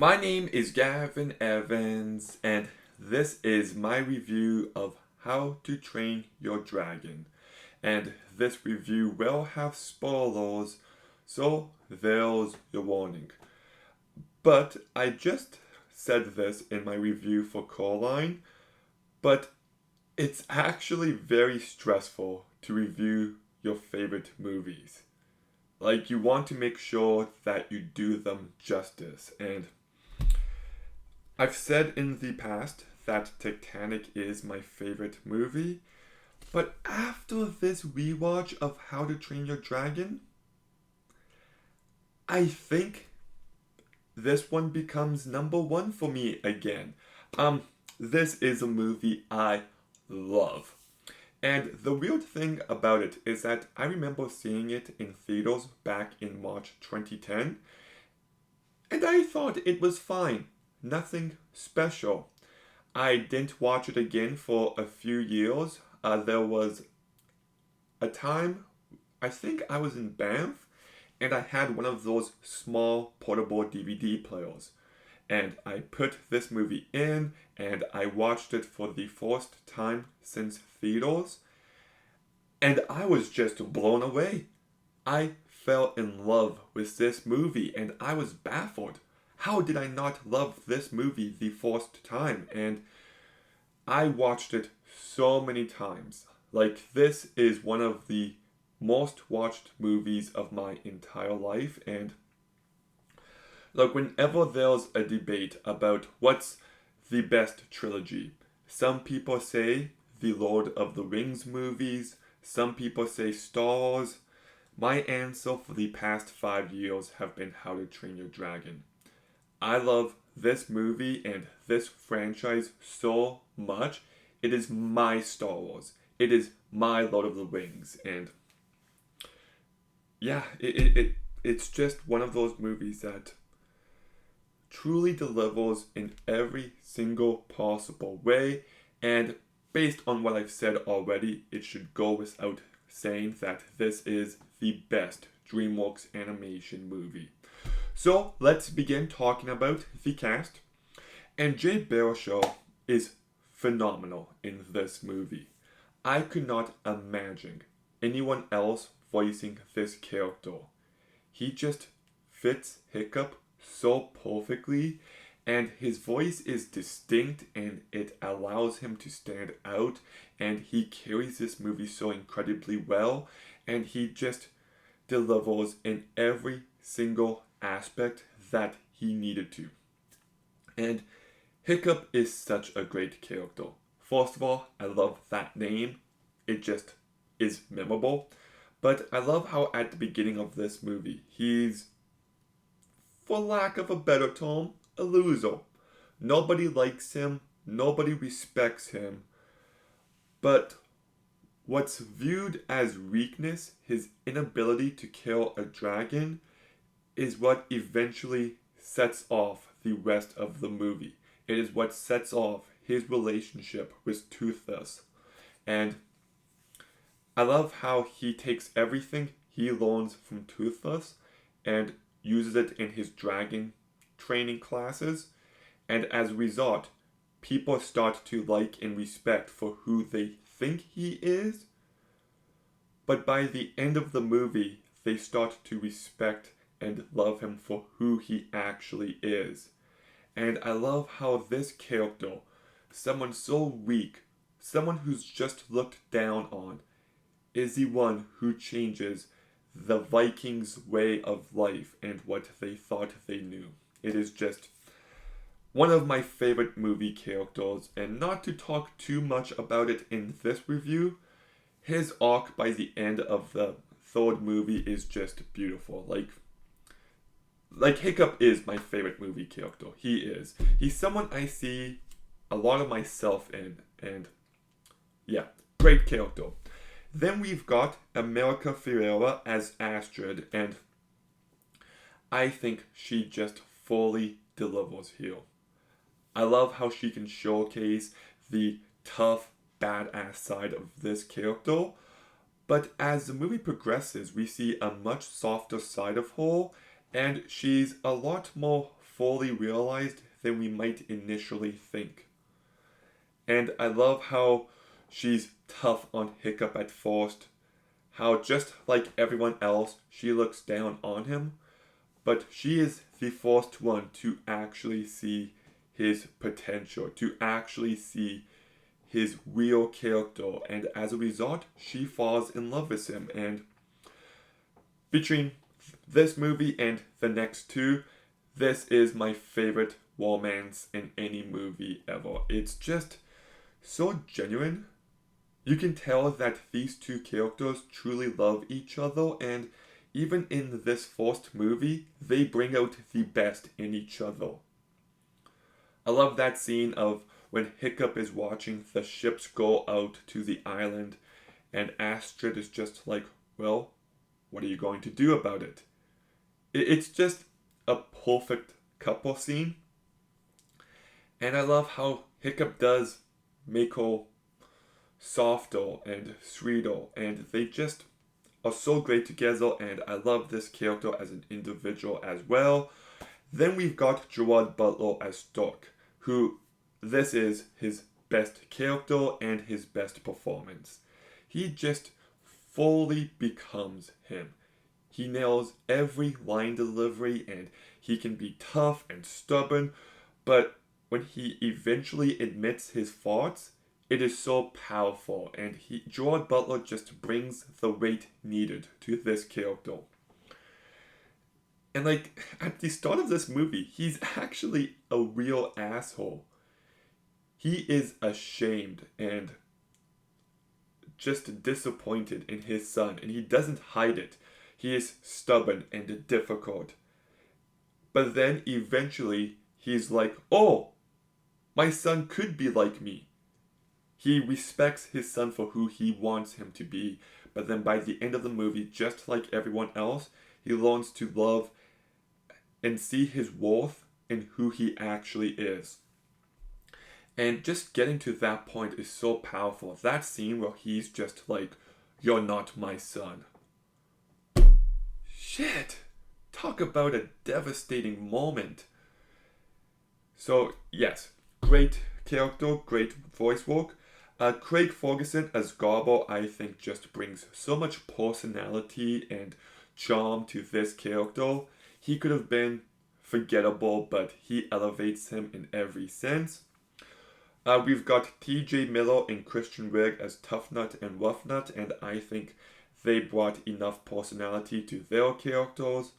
My name is Gavin Evans, and this is my review of How to Train Your Dragon. And this review will have spoilers, so there's your warning. But I just said this in my review for Coraline, but it's actually very stressful to review your favorite movies. Like, you want to make sure that you do them justice, and I've said in the past that Titanic is my favorite movie, but after this rewatch of How to Train Your Dragon, I think this one becomes number one for me again. This is a movie I love. And the weird thing about it is that I remember seeing it in theaters back in March 2010, and I thought it was fine. Nothing special. I didn't watch it again for a few years. There was a time, I think I was in Banff, and I had one of those small portable DVD players. And I put this movie in, and I watched it for the first time since theaters, and I was just blown away. I fell in love with this movie, and I was baffled. How did I not love this movie the first time? And I watched it so many times. Like, this is one of the most watched movies of my entire life. And like, whenever there's a debate about what's the best trilogy, some people say the Lord of the Rings movies, some people say Star Wars. My answer for the past 5 years have been How to Train Your Dragon. I love this movie and this franchise so much. It is my Star Wars. It is my Lord of the Rings. And yeah, it's just one of those movies that truly delivers in every single possible way. And based on what I've said already, it should go without saying that this is the best DreamWorks animation movie. So let's begin talking about the cast. And Jay Baruchel is phenomenal in this movie. I could not imagine anyone else voicing this character. He just fits Hiccup so perfectly, and his voice is distinct and it allows him to stand out, and he carries this movie so incredibly well, and he just delivers in every single aspect that he needed to. And Hiccup is such a great character. First of all, I love that name. It just is memorable. But I love how at the beginning of this movie, he's, for lack of a better term, a loser. Nobody likes him, nobody respects him. But what's viewed as weakness, his inability to kill a dragon, is what eventually sets off the rest of the movie. It is what sets off his relationship with Toothless. And I love how he takes everything he learns from Toothless and uses it in his dragon training classes. And as a result, people start to like and respect for who they think he is. But by the end of the movie, they start to respect and love him for who he actually is. And I love how this character, someone so weak, someone who's just looked down on, is the one who changes the Vikings' way of life and what they thought they knew. It is just one of my favorite movie characters, and not to talk too much about it in this review, his arc by the end of the third movie is just beautiful. Like Hiccup is my favorite movie character. He is. He's someone I see a lot of myself in, and yeah, great character. Then we've got America Ferrera as Astrid, and I think she just fully delivers here. I love how she can showcase the tough, badass side of this character, but as the movie progresses, we see a much softer side of her, and she's a lot more fully realized than we might initially think. And I love how she's tough on Hiccup at first, how just like everyone else, she looks down on him, but she is the first one to actually see his potential, to actually see his real character, and as a result, she falls in love with him. And between this movie and the next two, this is my favorite romance in any movie ever. It's just so genuine. You can tell that these two characters truly love each other, and even in this first movie, they bring out the best in each other. I love that scene of when Hiccup is watching the ships go out to the island, and Astrid is just like, well, what are you going to do about it? It's just a perfect couple scene. And I love how Hiccup does make her softer and sweeter, and they just are so great together, and I love this character as an individual as well. Then we've got Gerard Butler as Dirk, who this is his best character and his best performance. He just fully becomes him. He nails every line delivery, and he can be tough and stubborn, but when he eventually admits his faults, it is so powerful, and Gerard Butler just brings the weight needed to this character. And like at the start of this movie, he's actually a real asshole. He is ashamed and just disappointed in his son, and he doesn't hide it. He is stubborn and difficult. But then eventually he's like, oh, my son could be like me. He respects his son for who he wants him to be, but then by the end of the movie, just like everyone else, he learns to love and see his worth in who he actually is. And just getting to that point is so powerful. That scene where he's just like, you're not my son. Shit! Talk about a devastating moment. So, yes, great character, great voice work. Craig Ferguson as Garbo, I think, just brings so much personality and charm to this character. He could have been forgettable, but he elevates him in every sense. We've got TJ Miller and Christian Rigg as Tough Nut and Rough Nut, and I think they brought enough personality to their characters.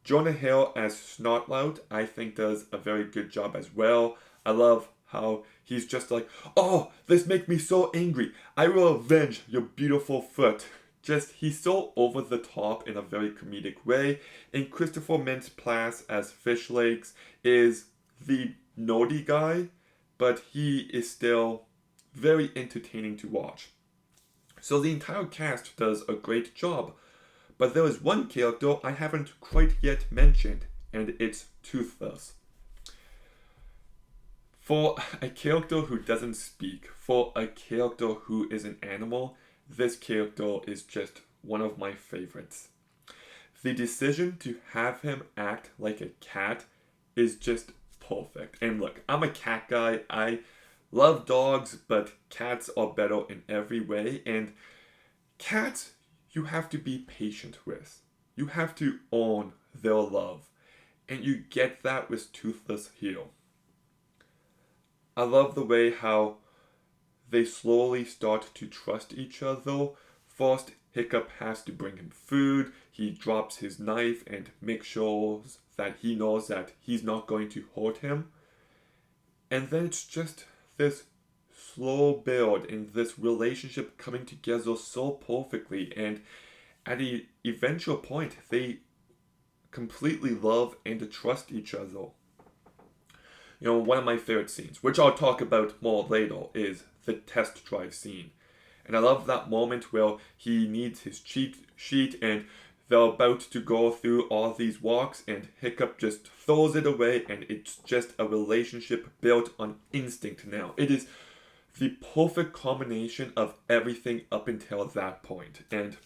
Jonah Hill as Snotlout, I think does a very good job as well. I love how he's just like, oh, this makes me so angry. I will avenge your beautiful foot. Just, he's so over the top in a very comedic way. And Christopher Mintz-Plasse as Fish Lakes is the naughty guy, but he is still very entertaining to watch. So the entire cast does a great job. But there is one character I haven't quite yet mentioned, and it's Toothless. For a character who doesn't speak, for a character who is an animal, this character is just one of my favorites. The decision to have him act like a cat is just perfect. And look, I'm a cat guy. I love dogs, but cats are better in every way. And cats, you have to be patient with. You have to own their love. And you get that with Toothless here. I love the way how they slowly start to trust each other. First, Hiccup has to bring him food. He drops his knife and makes sure that he knows that he's not going to hurt him. And then it's just this slow build and this relationship coming together so perfectly. And at an eventual point, they completely love and trust each other. You know, one of my favorite scenes, which I'll talk about more later, is the test drive scene. And I love that moment where he needs his cheat sheet and they're about to go through all these walks and Hiccup just throws it away, and it's just a relationship built on instinct now. It is the perfect combination of everything up until that point. And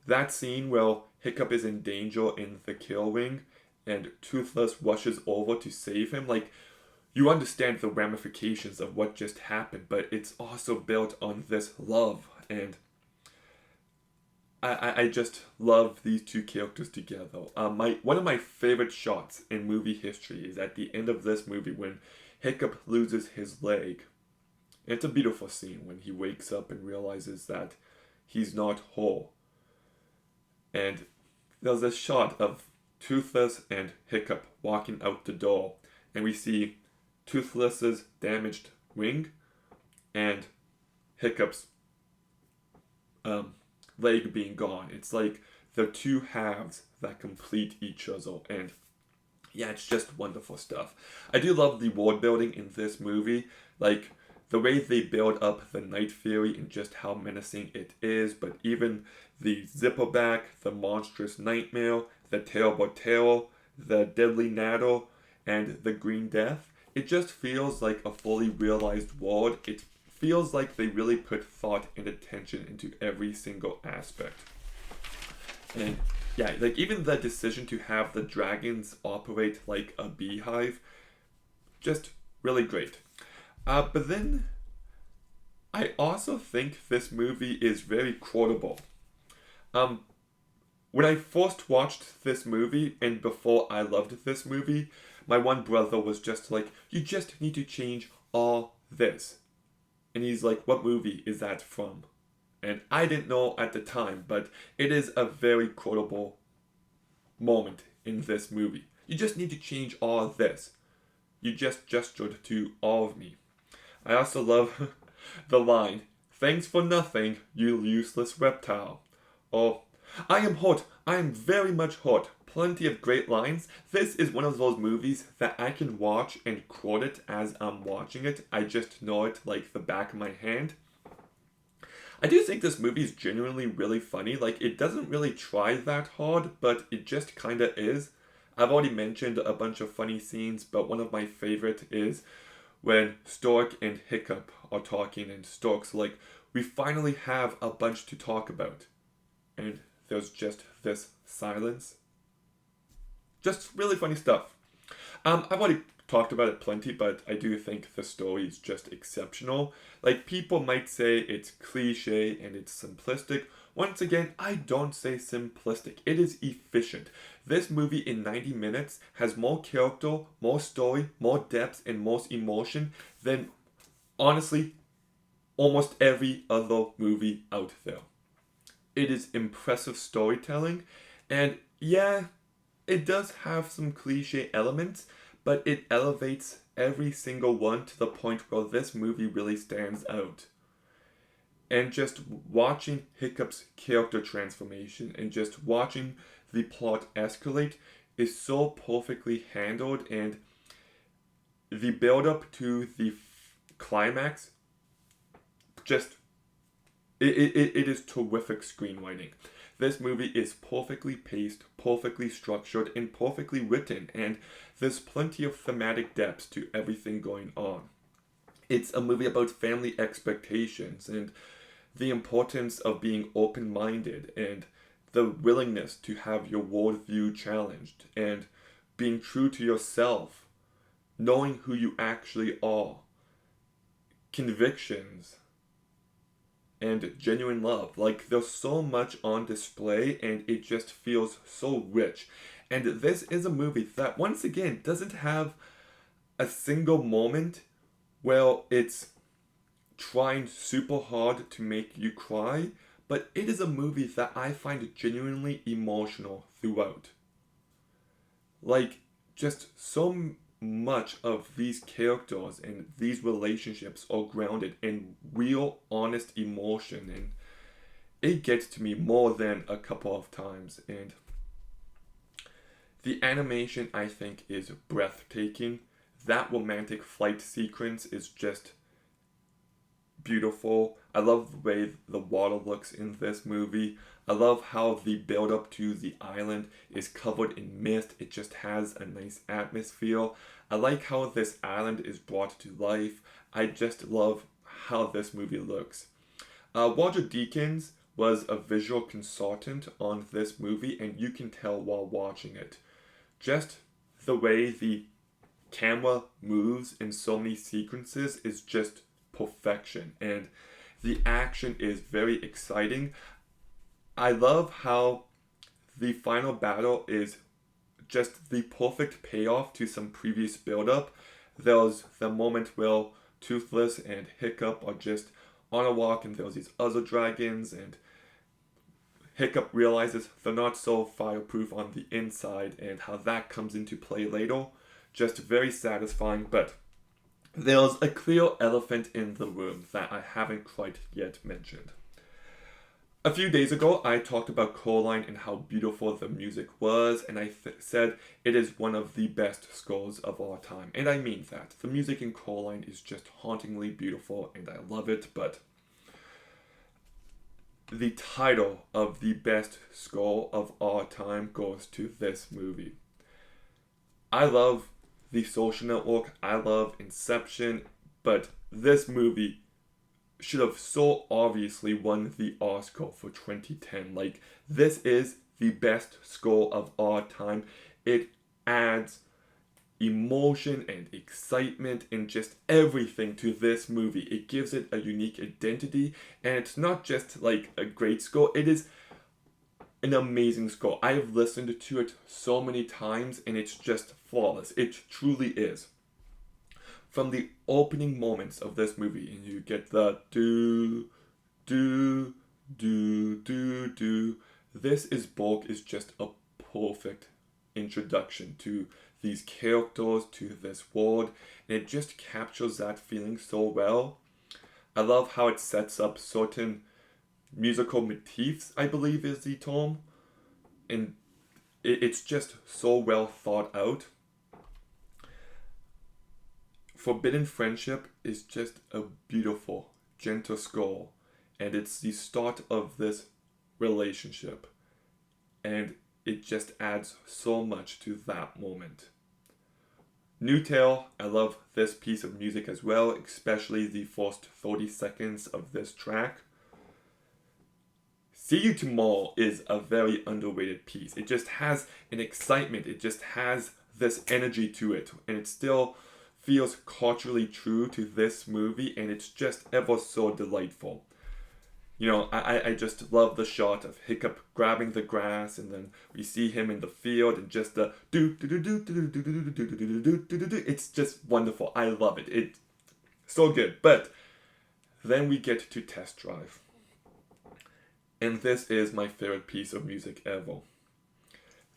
that scene where Hiccup is in danger in the kill ring and Toothless rushes over to save him. Like, you understand the ramifications of what just happened, but it's also built on this love, and I just love these two characters together. One of my favorite shots in movie history is at the end of this movie when Hiccup loses his leg. It's a beautiful scene when he wakes up and realizes that he's not whole. And there's a shot of Toothless and Hiccup walking out the door, and we see Toothless's damaged wing and Hiccup's leg being gone. It's like the two halves that complete each other, and yeah, it's just wonderful stuff. I do love the world building in this movie, like the way they build up the Night Fury and just how menacing it is, but even the Zipperback, the Monstrous Nightmare, the Terrible Terror, the Deadly Natter, and the Green Death, it just feels like a fully realized world. It feels like they really put thought and attention into every single aspect. And yeah, like even the decision to have the dragons operate like a beehive, just really great. But then I also think this movie is very quotable. When I first watched this movie, and before I loved this movie, my one brother was just like, you just need to change all this. And he's like, what movie is that from? And I didn't know at the time, but it is a very quotable moment in this movie. You just need to change all this. You just gestured to all of me. I also love the line, thanks for nothing, you useless reptile. Or, I am hurt. I am very much hurt. Plenty of great lines. This is one of those movies that I can watch and quote it as I'm watching it. I just know it like the back of my hand. I do think this movie is genuinely really funny. Like, it doesn't really try that hard, but it just kinda is. I've already mentioned a bunch of funny scenes, but one of my favorite is when Stork and Hiccup are talking, and Stork's like, we finally have a bunch to talk about. And there's just this silence. Just really funny stuff. I've already talked about it plenty, but I do think the story is just exceptional. Like, people might say it's cliche and it's simplistic. Once again, I don't say simplistic. It is efficient. This movie in 90 minutes has more character, more story, more depth, and more emotion than, honestly, almost every other movie out there. It is impressive storytelling, and yeah, it does have some cliche elements, but it elevates every single one to the point where this movie really stands out. And just watching Hiccup's character transformation and just watching the plot escalate is so perfectly handled, and the build up to the climax just it is terrific screenwriting. This movie is perfectly paced, perfectly structured, and perfectly written, and there's plenty of thematic depth to everything going on. It's a movie about family expectations and the importance of being open-minded and the willingness to have your worldview challenged and being true to yourself, knowing who you actually are, convictions, and genuine love. Like, there's so much on display, and it just feels so rich. And this is a movie that, once again, doesn't have a single moment where it's trying super hard to make you cry, but it is a movie that I find genuinely emotional throughout. Like, just so much of these characters and these relationships are grounded in real, honest emotion, and it gets to me more than a couple of times. And the animation, I think, is breathtaking. That romantic flight sequence is just beautiful. I love the way the water looks in this movie. I love how the build up to the island is covered in mist. It just has a nice atmosphere. I like how this island is brought to life. I just love how this movie looks. Roger Deakins was a visual consultant on this movie, and you can tell while watching it. just the way the camera moves in so many sequences is just perfection, and the action is very exciting. I love how the final battle is just the perfect payoff to some previous build-up. There's the moment where Toothless and Hiccup are just on a walk, and there's these other dragons, and Hiccup realizes they're not so fireproof on the inside, and how that comes into play later. Just very satisfying, but there's a clear elephant in the room that I haven't quite yet mentioned. A few days ago, I talked about Coraline and how beautiful the music was, and I said it is one of the best scores of all time. And I mean that. The music in Coraline is just hauntingly beautiful, and I love it, but the title of the best score of all time goes to this movie. I love The Social Network, I love Inception, but this movie should have so obviously won the Oscar for 2010. Like, this is the best score of all time. It adds emotion and excitement and just everything to this movie. It gives it a unique identity, and it's not just like a great score, it is an amazing score. I have listened to it so many times, and it's just flawless. It truly is. From the opening moments of this movie, and you get the do, do, do, do, do. This book is just a perfect introduction to these characters, to this world, and it just captures that feeling so well. I love how it sets up certain musical motifs, I believe is the term, and it's just so well thought out. Forbidden Friendship is just a beautiful, gentle score, and it's the start of this relationship, and it just adds so much to that moment. New Tale, I love this piece of music as well, especially the first 30 seconds of this track. See You Tomorrow is a very underrated piece. It just has an excitement, it just has this energy to it, and it still feels culturally true to this movie, and it's just ever so delightful. You know, I just love the shot of Hiccup grabbing the grass, and then we see him in the field, and just the do do do do do do do do do do do do. It's just wonderful. I love it. It's so good. But then we get to Test Drive, and this is my favorite piece of music ever.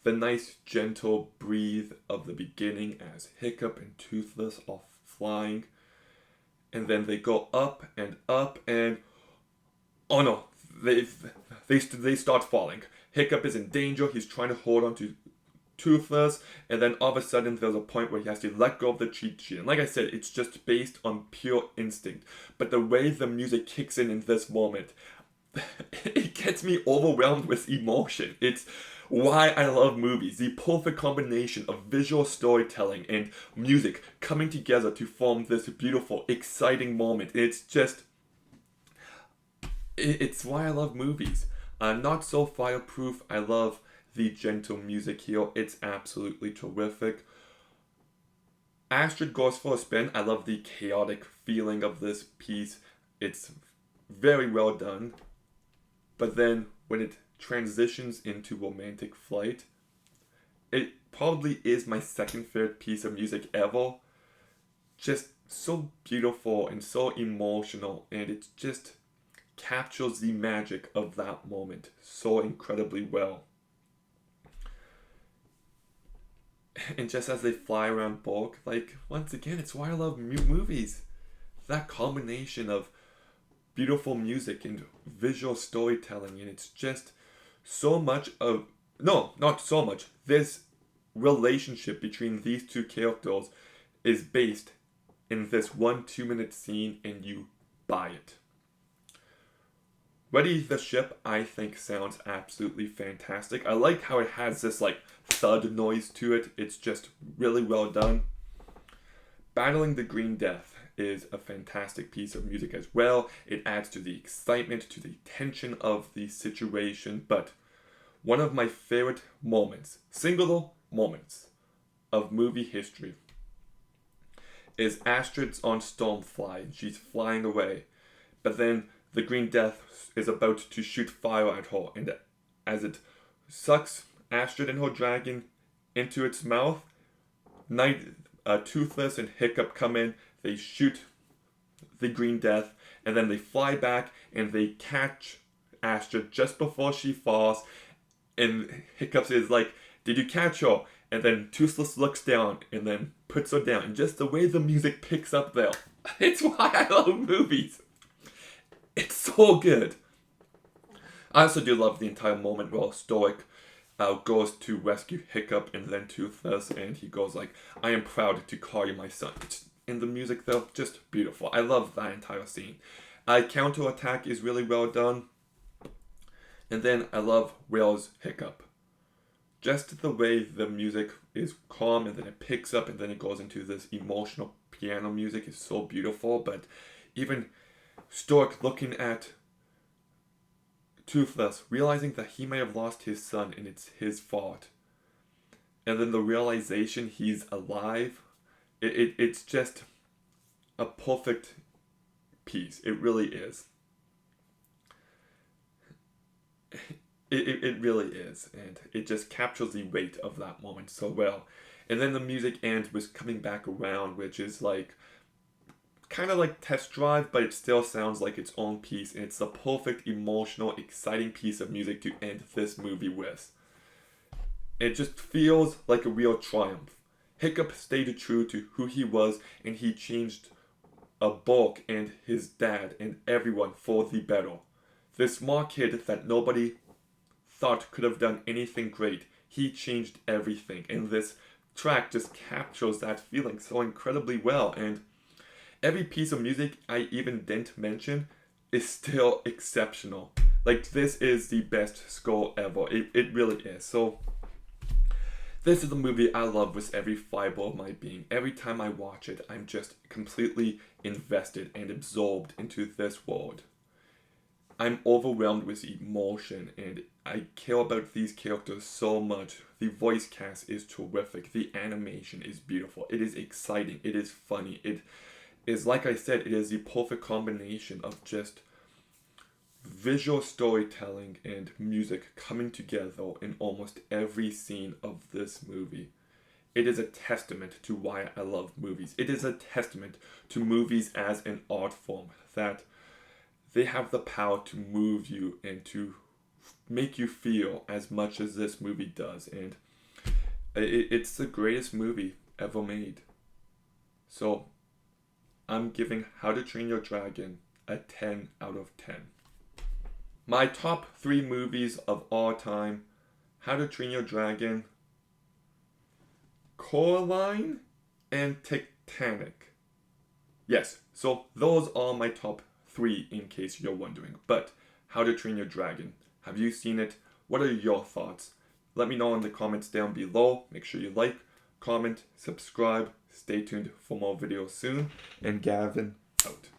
The nice gentle breathe of the beginning as Hiccup and Toothless are flying, and then they go up, and oh no, they start falling. Hiccup is in danger. He's trying to hold on to Toothless, and then all of a sudden there's a point where he has to let go of the cheat sheet. And like I said, it's just based on pure instinct. But the way the music kicks in this moment, it gets me overwhelmed with emotion. It's why I love movies. The perfect combination of visual storytelling and music coming together to form this beautiful, exciting moment. It's why I love movies. Not so fireproof. I love the gentle music here. It's absolutely terrific. Astrid goes for a spin. I love the chaotic feeling of this piece. It's very well done. But then when it transitions into Romantic Flight, it probably is my second favorite piece of music ever. Just so beautiful and so emotional, and it just captures the magic of that moment so incredibly well. And just as they fly around Bork, like, once again, it's why I love movies. That combination of beautiful music and visual storytelling, and it's just so much of, no, not so much, this relationship between these two characters is based in this 1 2-minute scene, and you buy it. Ready the Ship, I think, sounds absolutely fantastic. I like how it has this like thud noise to it. It's just really well done. Battling the Green Death is a fantastic piece of music as well. It adds to the excitement, to the tension of the situation. But one of my favorite moments, singular moments, of movie history is Astrid's on Stormfly, and she's flying away. But then the Green Death is about to shoot fire at her, and as it sucks Astrid and her dragon into its mouth, Toothless and Hiccup come in, they shoot the Green Death, and then they fly back and they catch Astrid just before she falls, and Hiccups is like, "Did you catch her?" And then Toothless looks down and then puts her down. And just the way the music picks up there, it's why I love movies. It's so good. I also do love the entire moment where Stoic goes to rescue Hiccup and then Toothless, and he goes like, "I am proud to call you my son." In the music though, just beautiful. I love that entire scene. Counterattack is really well done. And then I love Whale's Hiccup. Just the way the music is calm and then it picks up and then it goes into this emotional piano music is so beautiful. But even Stork looking at Toothless, realizing that he may have lost his son and it's his fault. And then the realization he's alive, it's just a perfect piece. It really is. It really is, and it just captures the weight of that moment so well. And then the music ends with Coming Back Around, which is like kind of like Test Drive, but it still sounds like its own piece, and it's the perfect emotional, exciting piece of music to end this movie with. It just feels like a real triumph. Hiccup stayed true to who he was, and he changed a Bulk and his dad and everyone for the better. This small kid that nobody thought could have done anything great, he changed everything, and this track just captures that feeling so incredibly well. And every piece of music I even didn't mention is still exceptional. Like, this is the best score ever. It really is. So this is a movie I love with every fiber of my being. Every time I watch it, I'm just completely invested and absorbed into this world. I'm overwhelmed with emotion, and I care about these characters so much. The voice cast is terrific. The animation is beautiful. It is exciting. It is funny. It is, like I said, it is the perfect combination of just visual storytelling and music coming together in almost every scene of this movie. It is a testament to why I love movies. It is a testament to movies as an art form, that they have the power to move you and to make you feel as much as this movie does. And it's the greatest movie ever made. So I'm giving How to Train Your Dragon a 10 out of 10. My top 3 movies of all time: How to Train Your Dragon, Coraline, and Titanic. Yes, so those are my top 3 in case you're wondering. But How to Train Your Dragon, have you seen it? What are your thoughts? Let me know in the comments down below. Make sure you like, comment, subscribe. Stay tuned for more videos soon. And Gavin out.